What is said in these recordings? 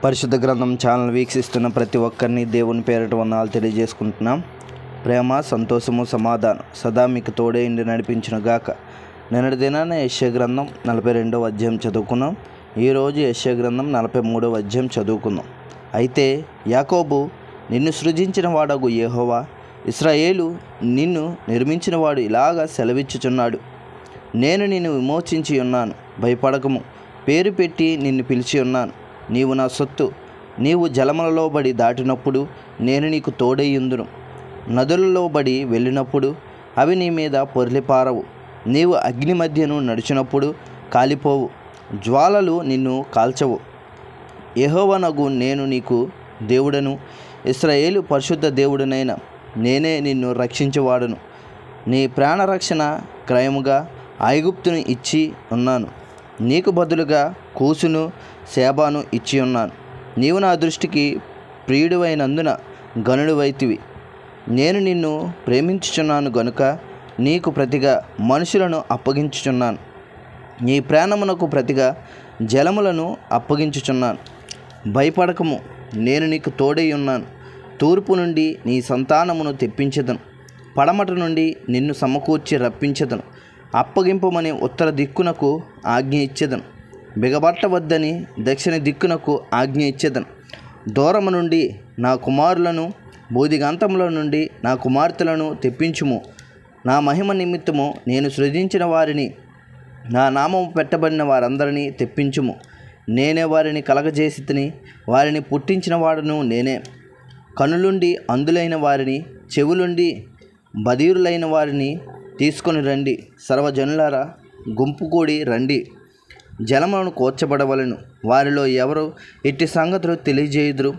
పరిశుద్ధ గ్రంథం ఛానల్ వీక్షిస్తున్న ప్రతి ఒక్కరిని దేవుని పేరిట వందనాలు తెలియజేసుకుంటున్నాం. ప్రేమ, సంతోషము, సమాధానం సదా మీకు తోడే ఇండి నడిపించిన గాక. నిన్నటి దినాన యెషయా గ్రంథం 42వ అధ్యాయం చదువుకున్నాం. ఈరోజు యెషయా గ్రంథం 43వ అధ్యాయం చదువుకుందాం. అయితే యాకోబు నిన్ను సృజించిన వాడగు యెహోవా, ఇశ్రాయేలు నిన్ను నిర్మించిన వాడు ఇలాగా సెలవిచ్చుచున్నాడు. నేను నిన్ను విమోచించి ఉన్నాను, భయపడకము. పేరు పెట్టి నిన్ను పిలిచి ఉన్నాను. నీవు నా సొత్తు. నీవు జలములలో బడి దాటినప్పుడు నేను నీకు తోడైయుందును. నదులలో బడి వెళ్ళినప్పుడు అవి నీ మీద పొర్లిపారవు. నీవు అగ్ని మధ్యను నడిచినప్పుడు కాలిపోవు, జ్వాలలు నిన్ను కాల్చవు. యెహోవానగు నేను నీకు దేవుడను, ఇశ్రాయేలు పరిశుద్ధ దేవుడనైన నేనే నిన్ను రక్షించువాడును. నీ ప్రాణరక్షణ క్రయముగా ఐగుప్తును ఇచ్చి ఉన్నాను. నీకు బదులుగా కూసును, సేబాను ఇచ్చి ఉన్నాను. నీవు నా దృష్టికి ప్రియుడివైనందున గనుడివైతివి. నేను నిన్ను ప్రేమించుచున్నాను గనుక నీకు ప్రతిగా మనుషులను అప్పగించుచున్నాను. నీ ప్రాణమునకు ప్రతిగా జలములను అప్పగించుచున్నాను. భయపడకము, నేను నీకు తోడై ఉన్నాను. తూర్పు నుండి నీ సంతానమును తెప్పించెదను, పడమట నుండి నిన్ను సమకూర్చి రప్పించెదను. అప్పగింపమని ఉత్తర దిక్కునకు ఆజ్ఞ ఇచ్చెదను, బిగబట్టవద్దని దక్షిణ దిక్కునకు ఆజ్ఞ ఇచ్చెదను. దూరము నుండి నా కుమారులను, బూదిగంతముల నుండి నా కుమార్తెలను తెప్పించుము. నా మహిమ నిమిత్తము నేను సృజించిన వారిని, నా నామము పెట్టబడిన వారందరినీ తెప్పించుము. నేనే వారిని కలగజేసితిని, వారిని పుట్టించిన వాడును నేనే. కనులుండి అందులైన వారిని, చెవులుండి బధీరులైన వారిని తీసుకొని రండి. సర్వజనులారా గుంపు కూడి రండి. జలములను కోర్చబడవలను. వారిలో ఎవరు ఇట్టి సంగతులు తెలియజేయుదురు?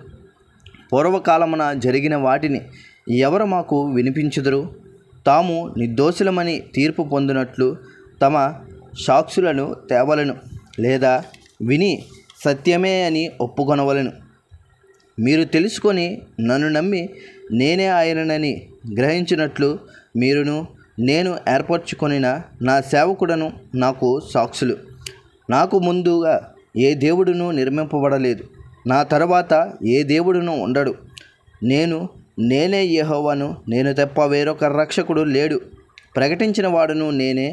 పూర్వకాలమున జరిగిన వాటిని ఎవరు మాకు వినిపించుదురు? తాము నిర్దోషులమని తీర్పు పొందినట్లు తమ సాక్షులను తేవలను, లేదా విని సత్యమే అని ఒప్పుకొనవలను. మీరు తెలుసుకొని నన్ను నమ్మి నేనే ఆయననని గ్రహించినట్లు మీరును నేను ఏర్పరచుకొనిన నా సేవకుడను నాకు సాక్షులు. నాకు ముందుగా ఏ దేవుడును నిర్మింపబడలేదు, నా తర్వాత ఏ దేవుడును ఉండడు. నేనే యెహోవాను, నేను తప్ప వేరొక రక్షకుడు లేడు. ప్రకటించిన వాడును నేనే,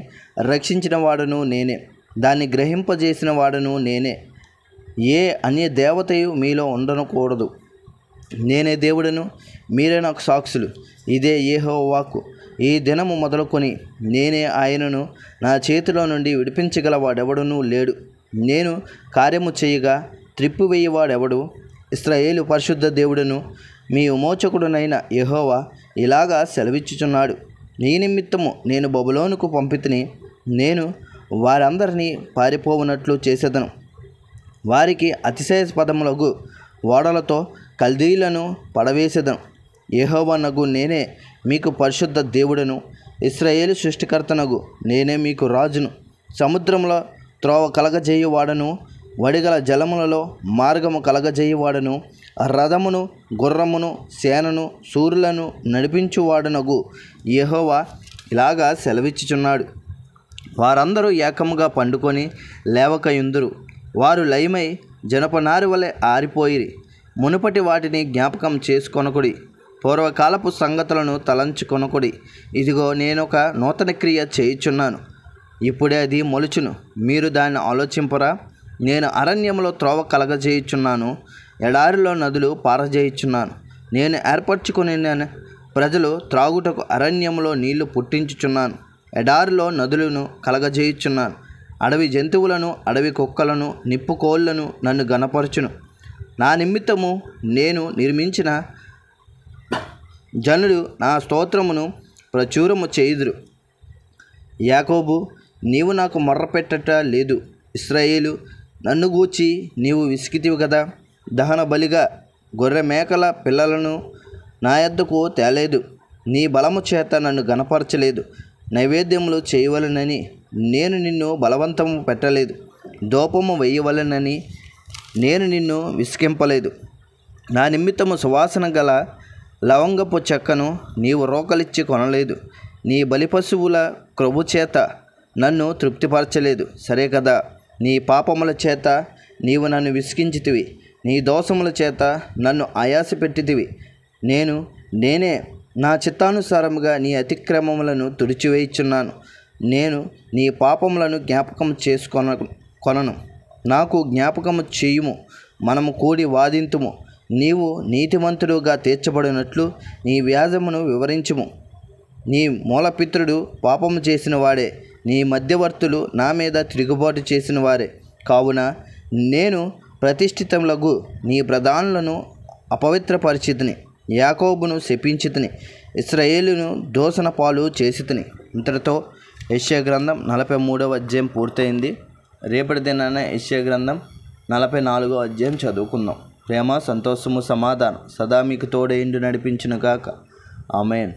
రక్షించిన వాడును నేనే, దాన్ని గ్రహింపజేసిన వాడును నేనే. ఏ అన్య దేవతయు మీలో ఉండనకూడదు. నేనే దేవుడను, మీరే నాకు సాక్షులు. ఇదే యెహోవా వాక్కు. ఈ దినము మొదలుకొని నేనే ఆయనను. నా చేతిలో నుండి విడిపించగలవాడెవడునూ లేడు. నేను కార్యము చేయగా త్రిప్పివేయవాడెవడు? ఇశ్రాయేలు పరిశుద్ధ దేవుడను, మీ విమోచకుడునైన యెహోవా ఇలాగా సెలవిచ్చుచున్నాడు. నీ నిమిత్తము నేను బబులోనుకు పంపితిని. నేను వారందరినీ పారిపోవునట్లు చేసేదను. వారికి అతిశయాస్పదములగు ఓడలతో కల్దీయులను పడవేసేదను. యెహోవానగు నేనే మీకు పరిశుద్ధ దేవుడను, ఇశ్రాయేలు సృష్టికర్తనగు నేనే మీకు రాజును. సముద్రములో త్రోవ కలగజేయువాడను, వడిగల జలములలో మార్గము కలగజేయువాడను, రథమును, గుర్రమును, సేనను, సూర్యులను నడిపించువాడనగు యెహోవా ఇలాగా సెలవిచ్చుచున్నాడు. వారందరూ ఏకముగా పండుకొని లేవకయుందురు. వారు లయమై జనపనారి వలె ఆరిపోయిరి. మునుపటి వాటిని జ్ఞాపకం చేసుకొనకుడి, పూర్వకాలపు సంగతులను తలంచుకొనకుడి. ఇదిగో నేనొక నూతన క్రియ చేయుచున్నాను, ఇప్పుడే అది మొలుచును. మీరు దాన్ని ఆలోచింపరా? నేను అరణ్యంలో త్రోవ కలగజేయుచున్నాను, ఎడారిలో నదులు పారజేయుచున్నాను. నేను ఏర్పరచుకుని ప్రజలు త్రాగుటకు అరణ్యంలో నీళ్లు పుట్టించుచున్నాను, ఎడారిలో నదులను కలగజేయుచున్నాను. అడవి జంతువులను, అడవి కుక్కలను, నిప్పుకోళ్లను నన్ను గణపరచును. నా నిమిత్తము నేను నిర్మించిన జనులు నా స్తోత్రమును ప్రచురము చేయుదురు. యాకోబు, నీవు నాకు మొర్రపెట్టట లేదు. ఇశ్రాయేలు, నన్ను గూర్చి నీవు విసికితివి కదా. దహన బలిగా గొర్రె మేకల పిల్లలను నా యొద్దకు తేలేదు. నీ బలము చేత నన్ను గణపరచలేదు. నైవేద్యములు చేయవలనని నేను నిన్ను బలవంతము పెట్టలేదు. దూపము వేయవలనని నేను నిన్ను విసికింపలేదు. నా నిమిత్తము సువాసన గల లవంగపు చెక్కను నీవు రోకలిచ్చి కొనలేదు. నీ బలిపశువుల క్రొవ్వు చేత నన్ను తృప్తిపరచలేదు. సరే కదా, నీ పాపముల చేత నీవు నన్ను విసిగించితివి. నీ దోషముల చేత నన్ను ఆయాస పెట్టితివి. నేనే నా చిత్తానుసారముగా నీ అతిక్రమములను తుడిచివేయుచున్నాను. నేను నీ పాపములను జ్ఞాపకం కొనను. నాకు జ్ఞాపకము చేయుము, మనము కూడి వాదింతుము. నీవు నీతిమంతుడుగా తీర్చబడినట్లు నీ వ్యాజమును వివరించుము. నీ మూలపిత్రుడు పాపము చేసిన వాడే, నీ మధ్యవర్తులు నా మీద తిరుగుబాటు చేసిన వారే. కావున నేను ప్రతిష్ఠితములగు నీ ప్రధానులను అపవిత్రపరిచితిని, యాకోబును శపించితిని, ఇశ్రాయేలును దూషణ పాలు చేసితిని. ఇంతటితో యెషయా గ్రంథం 43వ అధ్యాయం పూర్తయింది. రేపటి దినాన యెషయా గ్రంథం 44వ అధ్యాయం చదువుకుందాం. ప్రేమ, సంతోషము, సమాధానం సదా మీకు తోడైండు నడిపించును గాక. ఆమేన్.